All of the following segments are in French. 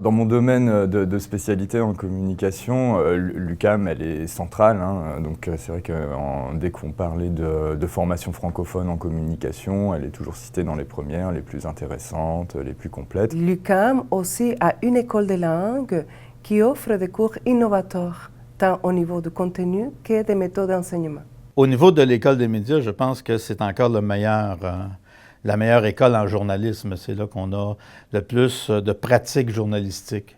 Dans mon domaine de spécialité en communication, l'UQAM, elle est centrale, hein, donc c'est vrai que dès qu'on parlait de formation francophone en communication, elle est toujours citée dans les premières, les plus intéressantes, les plus complètes. L'UQAM aussi a une école de langue qui offre des cours innovateurs, tant au niveau du contenu que des méthodes d'enseignement. Au niveau de l'École des médias, je pense que c'est encore la meilleure école en journalisme. C'est là qu'on a le plus de pratiques journalistiques,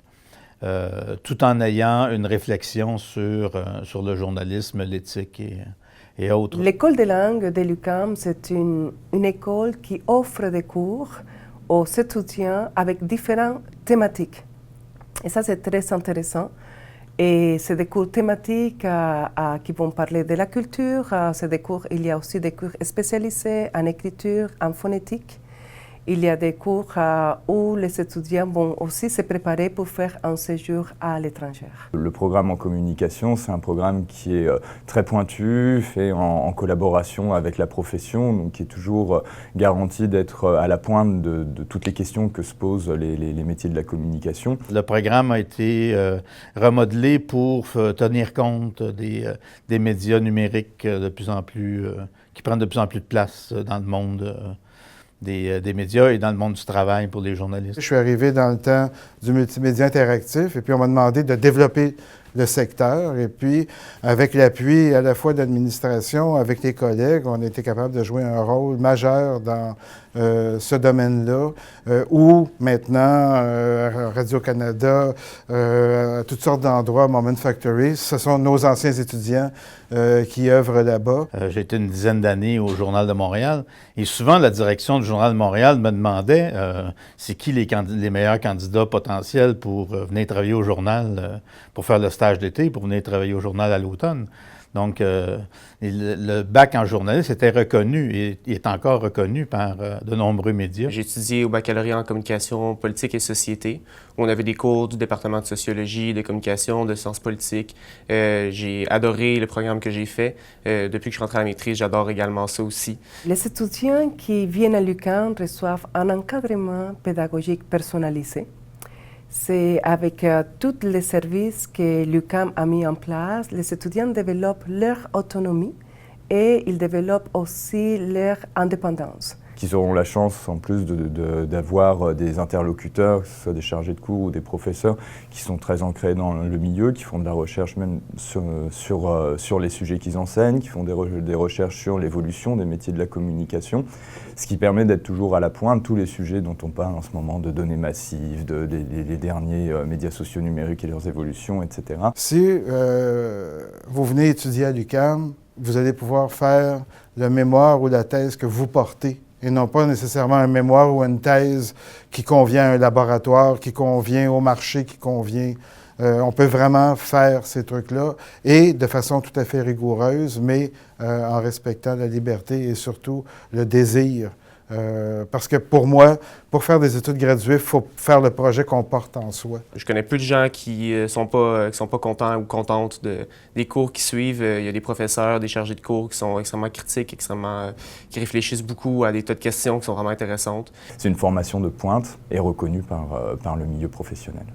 tout en ayant une réflexion sur le journalisme, l'éthique et autres. L'école des langues de l'UQAM, c'est une école qui offre des cours aux étudiants avec différentes thématiques. Et ça, c'est très intéressant. Et c'est des cours thématiques qui vont parler de la culture. Il y a aussi des cours spécialisés en écriture, en phonétique. Il y a des cours où les étudiants vont aussi se préparer pour faire un séjour à l'étranger. Le programme en communication, c'est un programme qui est très pointu, fait en collaboration avec la profession, donc qui est toujours garanti d'être à la pointe de toutes les questions que se posent les métiers de la communication. Le programme a été remodelé pour tenir compte des médias numériques qui prennent de plus en plus de place dans le monde des médias et dans le monde du travail pour les journalistes. Je suis arrivé dans le temps du multimédia interactif et puis on m'a demandé de développer le secteur. Et puis, avec l'appui à la fois de l'administration, avec les collègues, on a été capable de jouer un rôle majeur dans ce domaine-là, où maintenant, Radio-Canada, à toutes sortes d'endroits, Moment Factory, ce sont nos anciens étudiants qui œuvrent là-bas. J'ai été une dizaine d'années au Journal de Montréal et souvent la direction du Journal de Montréal me demandait c'est qui les meilleurs candidats potentiels pour venir travailler au journal, pour faire le stage d'été, pour venir travailler au journal à l'automne. Donc, le bac en journalisme était reconnu et est encore reconnu par de nombreux médias. J'ai étudié au baccalauréat en communication politique et société, où on avait des cours du département de sociologie, de communication, de sciences politiques. J'ai adoré le programme que j'ai fait. Depuis que je suis rentré à la maîtrise, j'adore également ça aussi. Les étudiants qui viennent à l'UQAM reçoivent un encadrement pédagogique personnalisé. C'est avec tous les services que l'UQAM a mis en place, les étudiants développent leur autonomie et ils développent aussi leur indépendance. Qui auront la chance, en plus, d'avoir des interlocuteurs, que ce soit des chargés de cours ou des professeurs, qui sont très ancrés dans le milieu, qui font de la recherche même sur les sujets qu'ils enseignent, qui font des recherches sur l'évolution des métiers de la communication, ce qui permet d'être toujours à la pointe de tous les sujets dont on parle en ce moment, de données massives, des derniers médias sociaux numériques et leurs évolutions, etc. Si vous venez étudier à l'UQAM, vous allez pouvoir faire le mémoire ou la thèse que vous portez, et non pas nécessairement un mémoire ou une thèse qui convient à un laboratoire, qui convient au marché, qui convient... on peut vraiment faire ces trucs-là, et de façon tout à fait rigoureuse, mais en respectant la liberté et surtout le désir. Parce que pour moi, pour faire des études graduées, il faut faire le projet qu'on porte en soi. Je connais peu de gens qui sont pas contents ou contentes des cours qui suivent. Il y a des professeurs, des chargés de cours qui sont extrêmement critiques, qui réfléchissent beaucoup à des tas de questions qui sont vraiment intéressantes. C'est une formation de pointe et reconnue par le milieu professionnel.